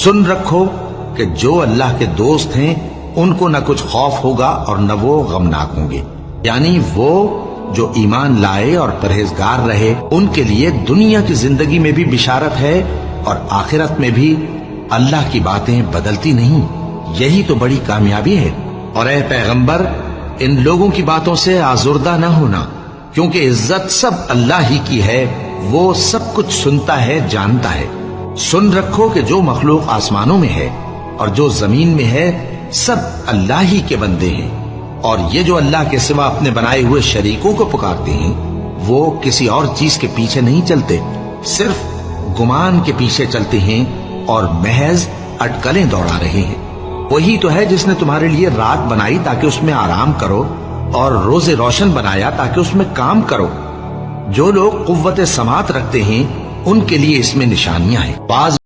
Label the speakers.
Speaker 1: سن رکھو کہ جو اللہ کے دوست ہیں ان کو نہ کچھ خوف ہوگا اور نہ وہ غمناک ہوں گے، یعنی وہ جو ایمان لائے اور پرہیزگار رہے ان کے لیے دنیا کی زندگی میں بھی بشارت ہے اور آخرت میں بھی اللہ کی باتیں بدلتی نہیں۔ یہی تو بڑی کامیابی ہے۔ اور اے پیغمبر، ان لوگوں کی باتوں سے آزردہ نہ ہونا، کیونکہ عزت سب اللہ ہی کی ہے، وہ سب کچھ سنتا ہے، جانتا ہے۔ سن رکھو کہ جو مخلوق آسمانوں میں ہے اور جو زمین میں ہے سب اللہ ہی کے بندے ہیں، اور یہ جو اللہ کے سوا اپنے بنائے ہوئے شریکوں کو پکارتے ہیں وہ کسی اور چیز کے پیچھے نہیں چلتے، صرف گمان کے پیچھے چلتے ہیں اور محض اٹکلیں دوڑا رہے ہیں۔ وہی تو ہے جس نے تمہارے لیے رات بنائی تاکہ اس میں آرام کرو اور روز روشن بنایا تاکہ اس میں کام کرو۔ جو لوگ قوت سماعت رکھتے ہیں ان کے لیے اس میں نشانیاں ہیں۔ بعض